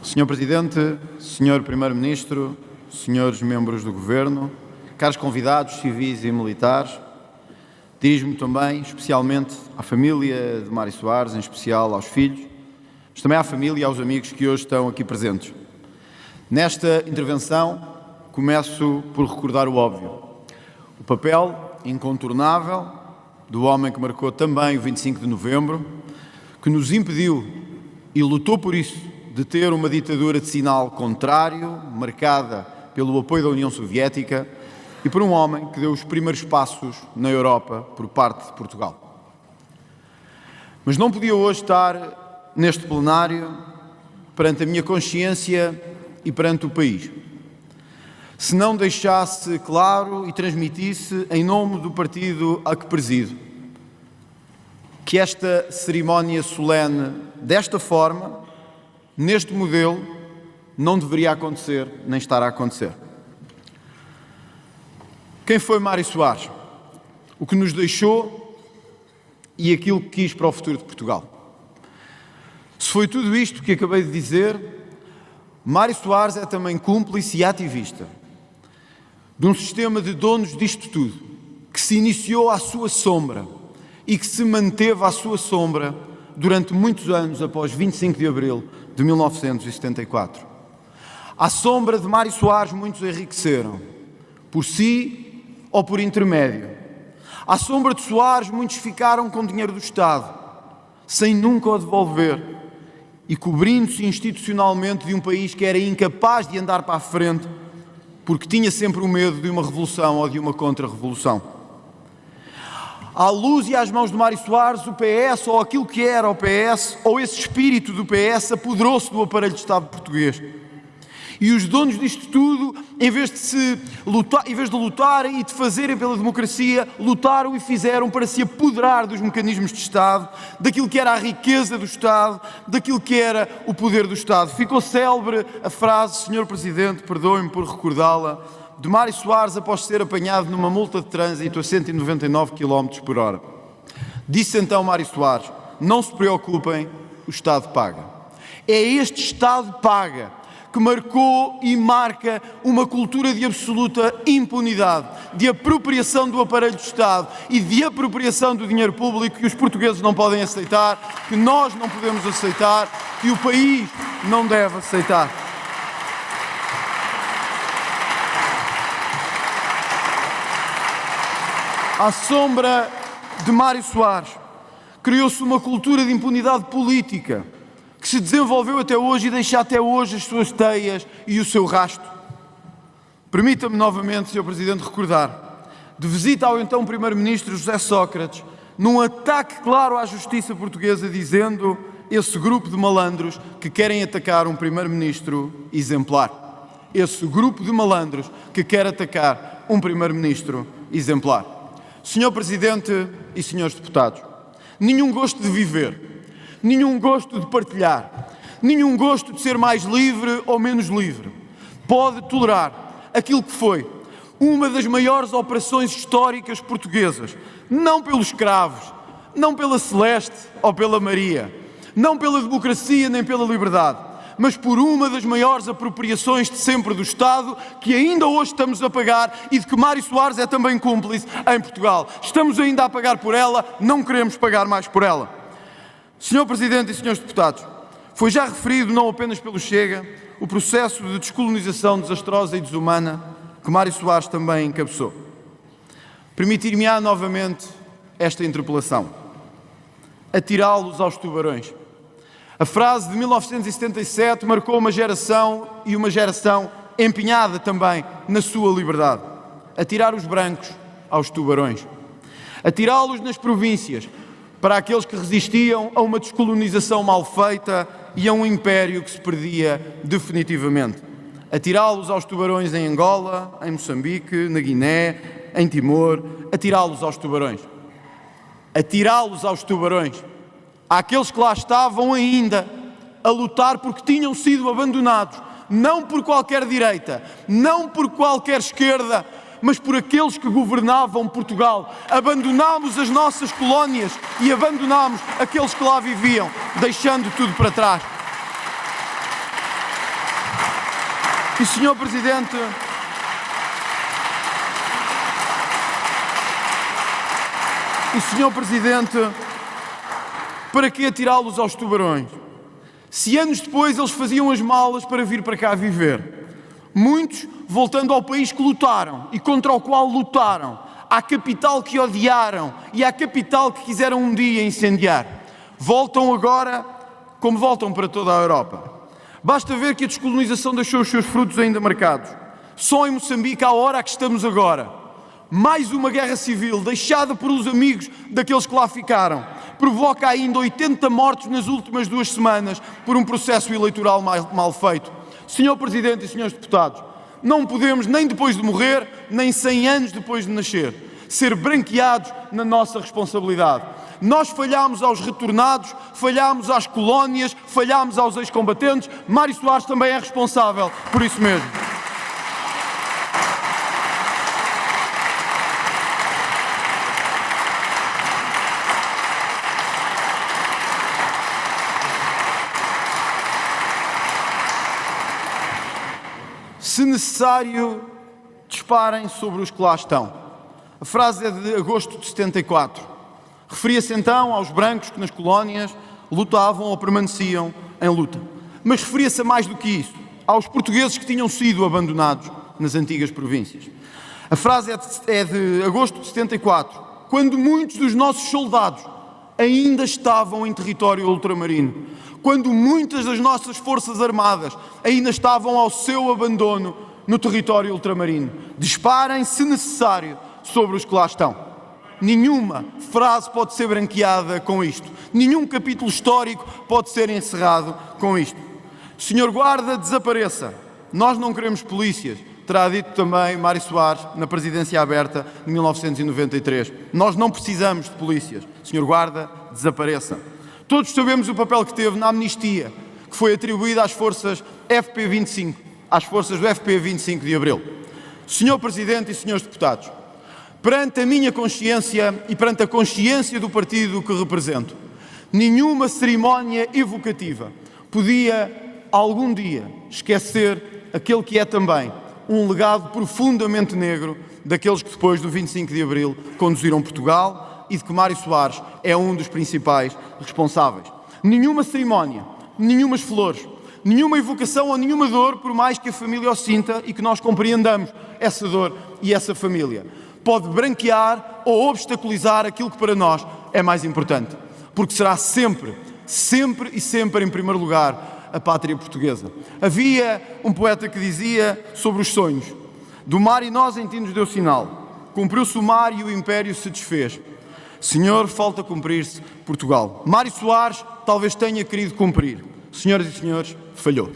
Senhor Presidente, Senhor Primeiro-Ministro, senhores membros do Governo, caros convidados civis e militares, dirijo-me também especialmente à família de Mário Soares, em especial aos filhos, mas também à família e aos amigos que hoje estão aqui presentes. Nesta intervenção, começo por recordar o óbvio, o papel incontornável do homem que marcou também o 25 de novembro, que nos impediu e lutou por isso de ter uma ditadura de sinal contrário, marcada pelo apoio da União Soviética, e por um homem que deu os primeiros passos na Europa por parte de Portugal. Mas não podia hoje estar neste plenário perante a minha consciência e perante o país, se não deixasse claro e transmitisse, em nome do partido a que presido, que esta cerimónia solene, desta forma, neste modelo, não deveria acontecer, nem estar a acontecer. Quem foi Mário Soares? O que nos deixou e aquilo que quis para o futuro de Portugal. Se foi tudo isto que acabei de dizer, Mário Soares é também cúmplice e ativista de um sistema de donos disto tudo, que se iniciou à sua sombra e que se manteve à sua sombra durante muitos anos após 25 de abril de 1974. À sombra de Mário Soares, muitos enriqueceram, por si ou por intermédio. À sombra de Soares, muitos ficaram com dinheiro do Estado, sem nunca o devolver, e cobrindo-se institucionalmente de um país que era incapaz de andar para a frente, porque tinha sempre o medo de uma revolução ou de uma contra-revolução. À luz e às mãos de Mário Soares, o PS, ou aquilo que era o PS, ou esse espírito do PS, apoderou-se do aparelho de Estado português. E os donos disto tudo, em vez de lutarem e de fazerem pela democracia, lutaram e fizeram para se apoderar dos mecanismos de Estado, daquilo que era a riqueza do Estado, daquilo que era o poder do Estado. Ficou célebre a frase, Sr. Presidente, perdoe-me por recordá-la, de Mário Soares após ser apanhado numa multa de trânsito a 199 km por hora. Disse então Mário Soares: não se preocupem, o Estado paga. É este Estado paga que marcou e marca uma cultura de absoluta impunidade, de apropriação do aparelho do Estado e de apropriação do dinheiro público que os portugueses não podem aceitar, que nós não podemos aceitar, que o país não deve aceitar. À sombra de Mário Soares, criou-se uma cultura de impunidade política que se desenvolveu até hoje e deixa até hoje as suas teias e o seu rasto. Permita-me novamente, Sr. Presidente, recordar, de visita ao então Primeiro-Ministro José Sócrates, num ataque claro à justiça portuguesa, dizendo esse grupo de malandros que querem atacar um Primeiro-Ministro exemplar. Esse grupo de malandros que quer atacar um Primeiro-Ministro exemplar. Senhor Presidente e senhores deputados, nenhum gosto de viver, nenhum gosto de partilhar, nenhum gosto de ser mais livre ou menos livre pode tolerar aquilo que foi uma das maiores operações históricas portuguesas, não pelos escravos, não pela Celeste ou pela Maria, não pela democracia nem pela liberdade, mas por uma das maiores apropriações de sempre do Estado, que ainda hoje estamos a pagar e de que Mário Soares é também cúmplice em Portugal. Estamos ainda a pagar por ela, não queremos pagar mais por ela. Senhor Presidente e senhores deputados, foi já referido, não apenas pelo Chega, o processo de descolonização desastrosa e desumana que Mário Soares também encabeçou. Permitir-me-á novamente esta interpelação: atirá-los aos tubarões. A frase de 1977 marcou uma geração e uma geração empenhada também na sua liberdade. Atirar os brancos aos tubarões. Atirá-los nas províncias para aqueles que resistiam a uma descolonização mal feita e a um império que se perdia definitivamente. Atirá-los aos tubarões em Angola, em Moçambique, na Guiné, em Timor. Atirá-los aos tubarões. Atirá-los aos tubarões. Àqueles que lá estavam ainda a lutar porque tinham sido abandonados, não por qualquer direita, não por qualquer esquerda, mas por aqueles que governavam Portugal. Abandonámos as nossas colónias e abandonámos aqueles que lá viviam, deixando tudo para trás. E, Senhor Presidente, para que atirá-los aos tubarões? Se anos depois eles faziam as malas para vir para cá viver, muitos voltando ao país que lutaram e contra o qual lutaram, à capital que odiaram e à capital que quiseram um dia incendiar, voltam agora como voltam para toda a Europa. Basta ver que a descolonização deixou os seus frutos ainda marcados. Só em Moçambique, à hora a que estamos agora, mais uma guerra civil deixada por os amigos daqueles que lá ficaram, provoca ainda 80 mortos nas últimas 2 semanas por um processo eleitoral mal feito. Senhor Presidente e senhores deputados, não podemos, nem depois de morrer, nem 100 anos depois de nascer, ser branqueados na nossa responsabilidade. Nós falhámos aos retornados, falhámos às colónias, falhámos aos ex-combatentes. Mário Soares também é responsável por isso mesmo. Se necessário, disparem sobre os que lá estão. A frase é de agosto de 74. Referia-se então aos brancos que nas colónias lutavam ou permaneciam em luta. Mas referia-se a mais do que isso, aos portugueses que tinham sido abandonados nas antigas províncias. A frase é de agosto de 74, quando muitos dos nossos soldados ainda estavam em território ultramarino, quando muitas das nossas forças armadas ainda estavam ao seu abandono no território ultramarino. Disparem, se necessário, sobre os que lá estão. Nenhuma frase pode ser branqueada com isto. Nenhum capítulo histórico pode ser encerrado com isto. Senhor Guarda, desapareça. Nós não queremos polícias, terá dito também Mário Soares na presidência aberta de 1993. Nós não precisamos de polícias. Senhor Guarda, desapareça. Todos sabemos o papel que teve na amnistia, que foi atribuída às forças FP25, às forças do FP 25 de Abril. Senhor Presidente e senhores deputados, perante a minha consciência e perante a consciência do partido que represento, nenhuma cerimónia evocativa podia, algum dia, esquecer aquele que é também um legado profundamente negro daqueles que depois do 25 de Abril conduziram Portugal e de que Mário Soares é um dos principais responsáveis. Nenhuma cerimónia, nenhumas flores, nenhuma evocação ou nenhuma dor, por mais que a família o sinta e que nós compreendamos essa dor e essa família, pode branquear ou obstaculizar aquilo que para nós é mais importante. Porque será sempre, sempre e sempre em primeiro lugar a pátria portuguesa. Havia um poeta que dizia sobre os sonhos: do mar e nós em ti nos deu sinal, cumpriu-se o mar e o império se desfez. Senhor, falta cumprir-se Portugal. Mário Soares talvez tenha querido cumprir. Senhoras e senhores, falhou.